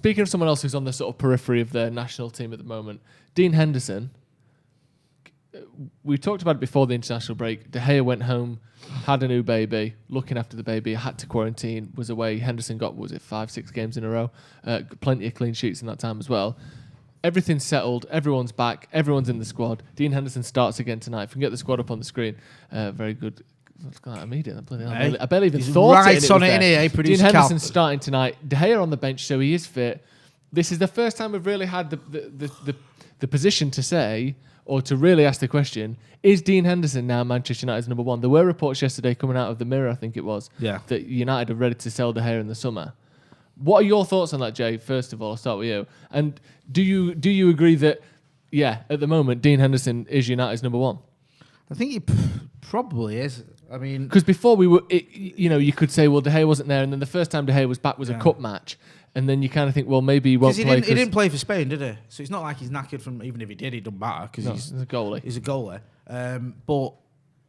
speaking of someone else who's on the sort of periphery of the national team at the moment, Dean Henderson. We talked about it before the international break. De Gea went home, had a new baby, looking after the baby, had to quarantine, was away. Henderson got, 5-6 games in a row? Plenty of clean sheets in that time as well. Everything's settled. Everyone's back. Everyone's in the squad. Dean Henderson starts again tonight. If we can get the squad up on the screen, very good. Let's go immediately. I barely even thought right it. On it, innit? Dean Henderson's starting tonight. De Gea on the bench, so he is fit. This is the first time we've really had the position to say, or to really ask the question, is Dean Henderson now Manchester United's number one? There were reports yesterday coming out of the Mirror, I think it was, that United are ready to sell De Gea in the summer. What are your thoughts on that, Jay? First of all, I'll start with you. And do you agree that, at the moment, Dean Henderson is United's number one? I think he probably is. I mean, because before you could say, well, De Gea wasn't there, and then the first time De Gea was back was a cup match, and then you kind of think, well, maybe he won't play. He didn't play for Spain, did he? So it's not like he's knackered from. Even if he did, it doesn't matter because he's a goalie. He's a goalie. But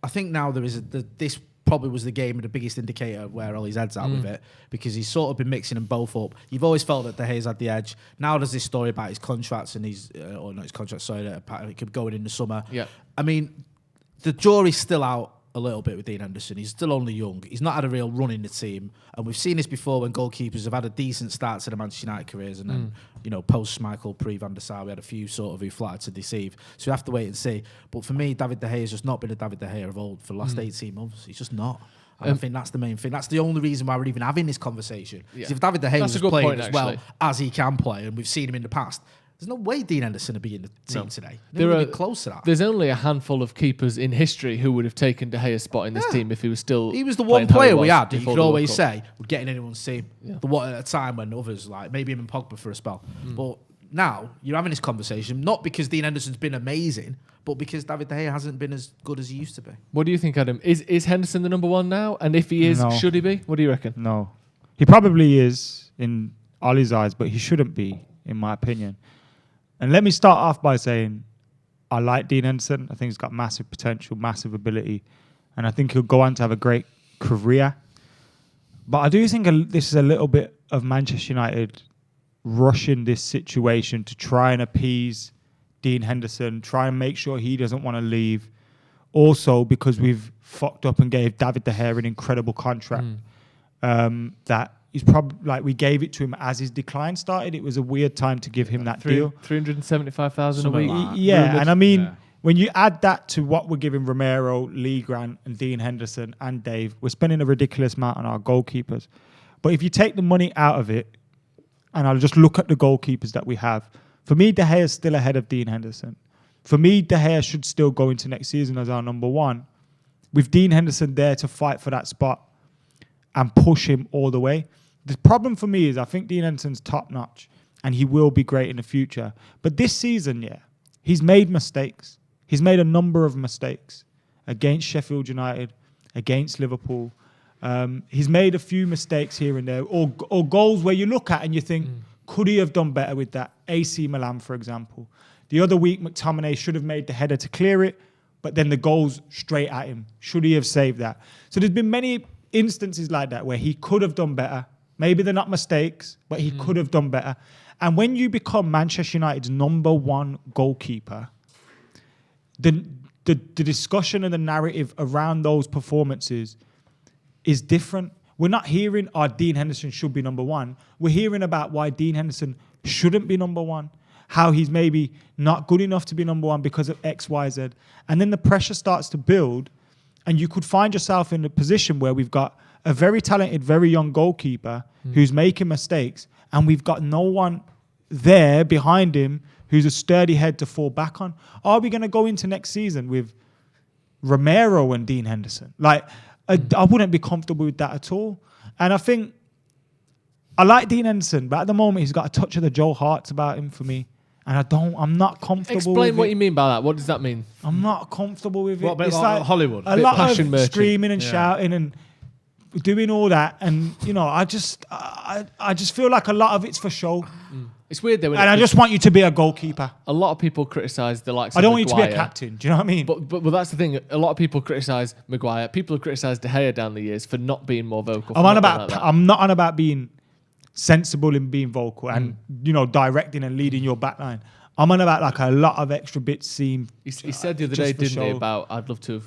I think now there is this probably was the game of the biggest indicator of where Ollie's head's at with it, because he's sort of been mixing them both up. You've always felt that De Gea's had the edge. Now there's this story about his contracts and his that it could go in the summer. Yeah, I mean, the jury's still out a little bit with Dean Henderson. He's still only young. He's not had a real run in the team. And we've seen this before when goalkeepers have had a decent start to the Manchester United careers, and then, post-Schmeichel, pre-Van der Sar, we had a few sort of who flattered to deceive. So we have to wait and see. But for me, David De Gea has just not been a David De Gea of old for the last 18 months. He's just not. And I think that's the main thing. That's the only reason why we're even having this conversation. Because if David De Gea was playing as well as he can play, and we've seen him in the past, there's no way Dean Henderson would be in the team today. There are close to that. There's only a handful of keepers in history who would have taken De Gea's spot in this team if he was still. He was the one player we had that you could always say would get in anyone's team. Yeah. At a time when others, like maybe him and Pogba for a spell. But now you're having this conversation not because Dean Henderson's been amazing, but because David De Gea hasn't been as good as he used to be. What do you think, Adam? Is Henderson the number one now? And if he is, should he be? What do you reckon? No, he probably is in Ollie's eyes, but he shouldn't be, in my opinion. And let me start off by saying I like Dean Henderson. I think he's got massive potential, massive ability, and I think he'll go on to have a great career. But I do think this is a little bit of Manchester United rushing this situation to try and appease Dean Henderson, try and make sure he doesn't want to leave. Also, because we've fucked up and gave David De Gea an incredible contract that he's probably we gave it to him as his decline started. It was a weird time to give him that deal. 375,000 a week. Yeah, and I mean, when you add that to what we're giving Romero, Lee Grant, and Dean Henderson and Dave, we're spending a ridiculous amount on our goalkeepers. But if you take the money out of it, and I'll just look at the goalkeepers that we have, for me, De Gea is still ahead of Dean Henderson. For me, De Gea should still go into next season as our number one, with Dean Henderson there to fight for that spot and push him all the way. The problem for me is I think Dean Henderson's top-notch and he will be great in the future. But this season, he's made mistakes. He's made a number of mistakes against Sheffield United, against Liverpool. He's made a few mistakes here and there, or goals where you look at and you think, could he have done better with that? AC Milan, for example. The other week, McTominay should have made the header to clear it, but then the goal's straight at him. Should he have saved that? So there's been many instances like that where he could have done better. Maybe they're not mistakes, but he could have done better. And when you become Manchester United's number one goalkeeper, the discussion and the narrative around those performances is different. We're not hearing, Dean Henderson should be number one. We're hearing about why Dean Henderson shouldn't be number one, how he's maybe not good enough to be number one because of X, Y, Z. And then the pressure starts to build, and you could find yourself in a position where we've got a very talented, very young goalkeeper who's making mistakes, and we've got no one there behind him who's a sturdy head to fall back on. Are we going to go into next season with Romero and Dean Henderson? I wouldn't be comfortable with that at all. And I think I like Dean Henderson, but at the moment he's got a touch of the Joe Hart's about him for me. And I'm not comfortable with it. Explain what you mean by that. What does that mean? I'm not comfortable with it. What about like Hollywood? A lot passion of merchant. screaming and shouting and doing all that. And, I just feel like a lot of it's for show. It's weird though. And I just want you to be a goalkeeper. A lot of people criticise the likes of I don't want you Maguire. to be a captain. Do you know what I mean? But that's the thing. A lot of people criticise Maguire. People have criticised De Gea down the years for not being more vocal. I'm not on about being sensible in being vocal and, directing and leading your backline. I'm on about like a lot of extra bits seem. He said the other day, didn't he, about I'd love to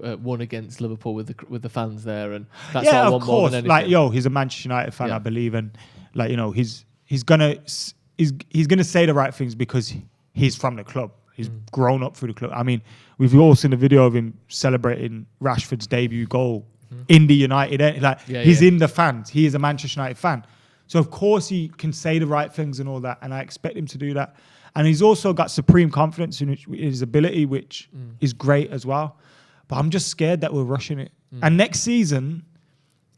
have won against Liverpool with the fans there, and that's what I want more than anything. Like, he's a Manchester United fan, I believe, and like, he's gonna say the right things because he's from the club. He's grown up through the club. I mean, we've all seen the video of him celebrating Rashford's debut goal in the United. He's in the fans. He is a Manchester United fan, so of course he can say the right things and all that, and I expect him to do that. And he's also got supreme confidence in his ability, which is great as well. But I'm just scared that we're rushing it. And next season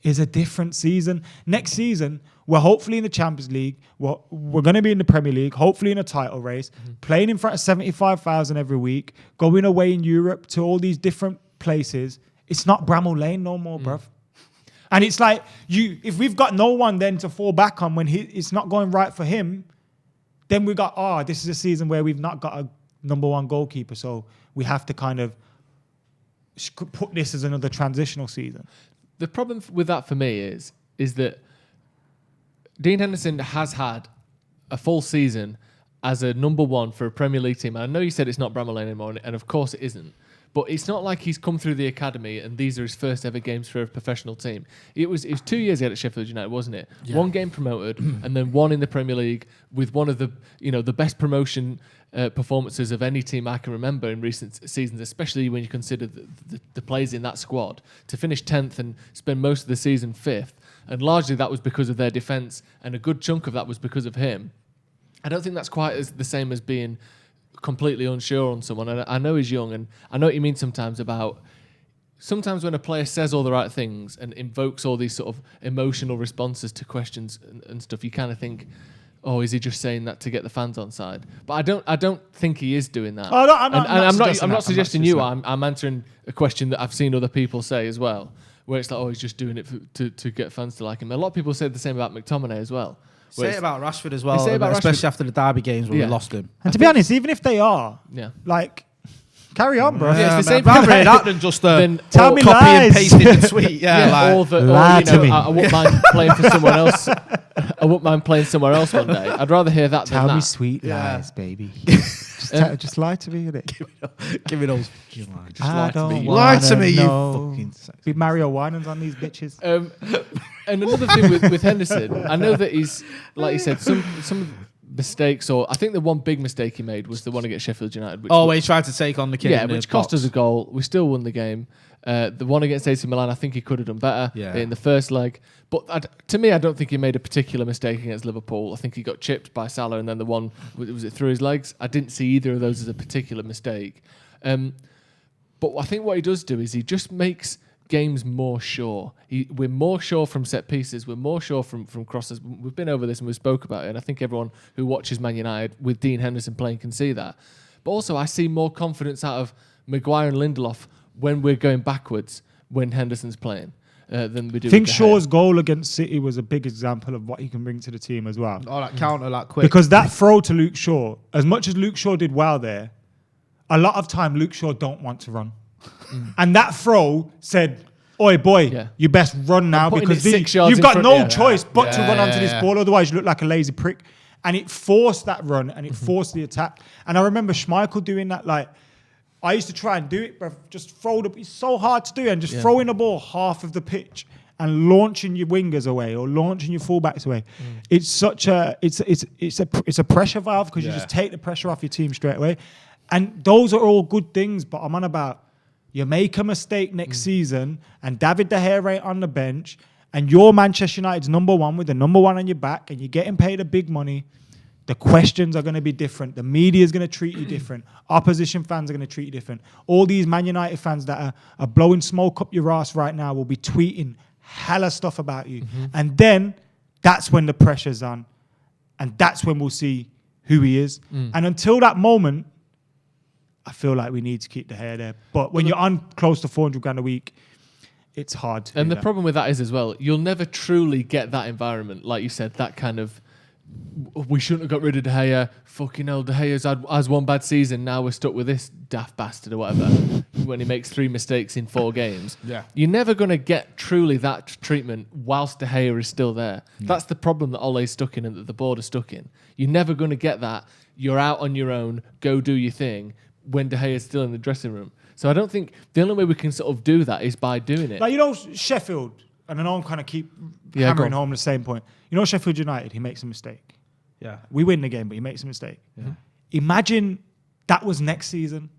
is a different season. Next season, we're hopefully in the Champions League. We're going to be in the Premier League, hopefully in a title race, playing in front of 75,000 every week, going away in Europe to all these different places. It's not Bramall Lane no more, bruv. And it's like, if we've got no one then to fall back on when it's not going right for him, then we got, this is a season where we've not got a number one goalkeeper, so we have to kind of put this as another transitional season. The problem with that for me is that Dean Henderson has had a full season as a number one for a Premier League team. And I know you said it's not Bramall Lane anymore, and of course it isn't. But it's not like he's come through the academy and these are his first ever games for a professional team. It was 2 years ago at Sheffield United, wasn't it? Yeah. One game promoted and then one in the Premier League with one of the the best promotion performances of any team I can remember in recent seasons, especially when you consider the players in that squad. To finish 10th and spend most of the season 5th, and largely that was because of their defence, and a good chunk of that was because of him. I don't think that's quite the same as being completely unsure on someone. And I know he's young, and I know what you mean sometimes when a player says all the right things and invokes all these sort of emotional responses to questions and stuff, you kind of think, oh, is he just saying that to get the fans on side? But I don't think he is doing that. I'm not suggesting you. I'm answering a question that I've seen other people say as well, where it's like, oh, he's just doing it to get fans to like him. A lot of people say the same about McTominay as well. Say it about Rashford as well, especially after the Derby games where we lost him. And to be honest, even if they are, like, carry on, bro. Yeah, it's the same rather that than just tell me copy lies. and pasting and tweet. Lie to me. I wouldn't mind playing for someone else. I wouldn't mind playing somewhere else one day. I'd rather hear that than that. Tell me sweet lies, baby. Just lie to me, innit? Give me those. Just lie to me. Lie to me, you fucking sex. Be Mario Winans on these bitches. And another thing with Henderson, I know that he's, like you said, some mistakes, or I think the one big mistake he made was the one against Sheffield United. Where he tried to take on the kid. Yeah, which cost us a goal. We still won the game. The one against AC Milan, I think he could have done better in the first leg. But to me, I don't think he made a particular mistake against Liverpool. I think he got chipped by Salah, and then the one, was it through his legs? I didn't see either of those as a particular mistake. But I think what he does do is he just makes games more sure. We're more sure from set pieces. We're more sure from crosses. We've been over this and we spoke about it, and I think everyone who watches Man United with Dean Henderson playing can see that. But also, I see more confidence out of Maguire and Lindelof when we're going backwards when Henderson's playing than we do. I think Shaw's goal against City was a big example of what he can bring to the team as well. Oh, that counter, that quick. Because that throw to Luke Shaw, as much as Luke Shaw did well there, a lot of time Luke Shaw don't want to run. And that throw said, oi, boy, you best run now because you've got no choice but to run onto this ball. Otherwise, you look like a lazy prick. And it forced that run and it forced the attack. And I remember Schmeichel doing that. Like, I used to try and do it, but just throw it's so hard to do, and just throwing the ball half of the pitch and launching your wingers away or launching your fullbacks away. It's such it's a pressure valve because you just take the pressure off your team straight away. And those are all good things, but I'm on about you make a mistake next season and David De Gea ain't on the bench and you're Manchester United's number one with the number one on your back and you're getting paid a big money. The questions are going to be different. The media is going to treat you different. Opposition fans are going to treat you different. All these Man United fans that are blowing smoke up your ass right now will be tweeting hella stuff about you. And then that's when the pressure's on. And that's when we'll see who he is. And until that moment, I feel like we need to keep the hair there. But when you're on close to 400 grand a week, it's hard to And do the problem with that is as well, you'll never truly get that environment. Like you said, that kind of we shouldn't have got rid of De Gea. Fucking hell, De Gea's has one bad season. Now we're stuck with this daft bastard or whatever. When he makes 3 mistakes in 4 games. Yeah. You're never going to get truly that treatment whilst De Gea is still there. That's the problem that Ole's stuck in and that the board are stuck in. You're never going to get that. You're out on your own, go do your thing, when De Gea is still in the dressing room. So I don't think the only way we can sort of do that is by doing it. Like, Sheffield, and I know I'm kind of keep Yeah, hammering go on. home the same point. Sheffield United, he makes a mistake. Yeah. We win the game, but he makes a mistake. Yeah. Imagine that was next season.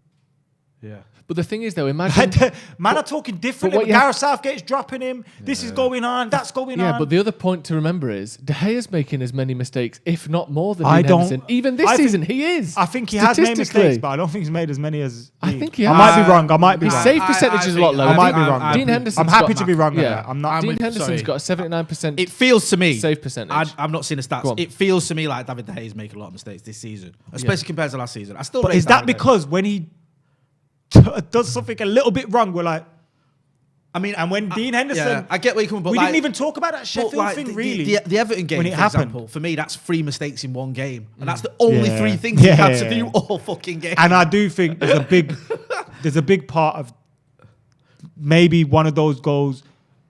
Yeah. But the thing is, though, imagine... Man are talking differently. what you Gareth Southgate's dropping him. This is going on. That's going on. Yeah, but the other point to remember is De Gea's making as many mistakes, if not more, than I Dean don't- Henderson. Even this I think- season, he is. I think he has made mistakes, Statistically. but I don't think he's made as many as I Dean. think he I has. might be wrong. I might be His wrong. save percentage is a lot lower. I might be wrong. Dean Henderson's I'm happy got- to be wrong. Yeah. There. I'm not. Dean with- Henderson's sorry. got a 79% It feels to me, save percentage. I've not seen the Go stats. on. It feels to me like David De Gea's making a lot of mistakes this season, especially compared to last season. I still. But rate is that David De Gea. because when he does something a little bit wrong, we're like, I mean, and when Dean Henderson, yeah, I get where you're coming, but we like, didn't even talk about that Sheffield like, thing, the, really. The Everton game, when it for happened. example, for me, that's 3 mistakes in 1 game, and that's the only Yeah. 3 things he Yeah, had to yeah, do yeah. all fucking game. And I do think there's a big part of maybe one of those goals,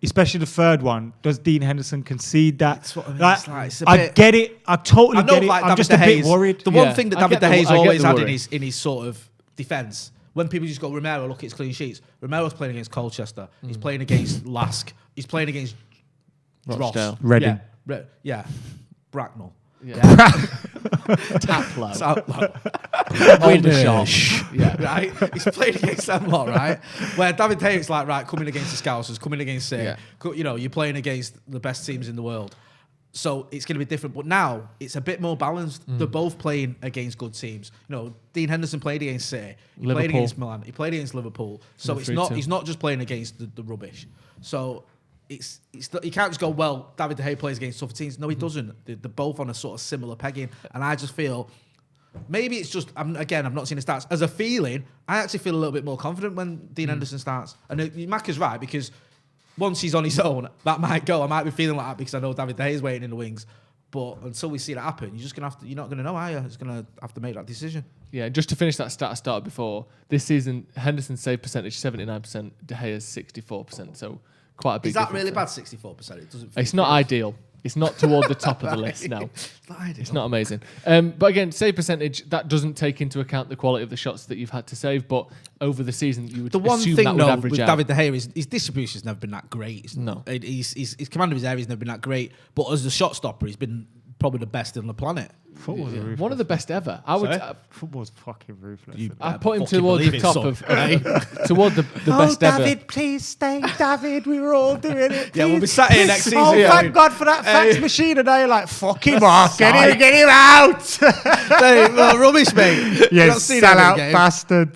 especially the third one. Does Dean Henderson concede that? That's what I mean. Like, It's like, it's a I bit- get it. I totally I know, get it. like I'm David just De a bit Gea's- worried. The Yeah, one thing that I David get De the- Gea's I get always the had worry. in his sort of defence, when people just go, Romero, look at his clean sheets. Romero's playing against Colchester. He's playing against Lask. He's playing against Rochdale. Dross. Reading. Yeah. Bracknell. Yeah. Taplow. Taplow. Aldershot. Yeah. Right? He's playing against them lot, right? Where David De Gea's like, right, coming against the Scousers, coming against City. Yeah. You're playing against the best teams in the world. So it's going to be different. But now it's a bit more balanced. They're both playing against good teams. Dean Henderson played against City. He played Liverpool. against Milan. He played against Liverpool. So The it's not. 3-2. He's not just playing against the rubbish. So it's you can't just go, well, David De Gea plays against tougher teams. No, he doesn't. They're both on a sort of similar pegging. And I just feel maybe it's just, I've not seen the stats. As a feeling, I actually feel a little bit more confident when Dean Henderson starts. And Macca's right, because once he's on his own, that might go. I might be feeling like that because I know David De Gea is waiting in the wings. But until we see that happen, you're not going to know, are you? It's going to have to make that decision. Yeah, just to finish that stat I started before, this season, Henderson's save percentage 79%, De Gea's 64%, so quite a big Is that difference really there. bad, 64%? It doesn't feel It's not ideal. It's not toward the top of the list now. It's not ideal. It's not amazing. But again, save percentage, that doesn't take into account the quality of the shots that you've had to save, but over the season, you would The one assume thing, that would though, average with out. David De Gea is his distribution's never been that great. No. His command of his area has never been that great. But as a shot stopper, he's been probably the best on the planet. Football's ruthless. One of the best ever. I would. Sorry? Football's fucking ruthless. I put him fucking towards the believe it, top son. of toward the best ever. David, please stay. David, we were all doing it. Yeah, we'll be please. sat here next season. Oh, Yeah. thank God for that fax machine. And now you're like, fuck him off. Get him out. Hey, well, rubbish, mate. You You're not seeing him in the sellout game. bastard.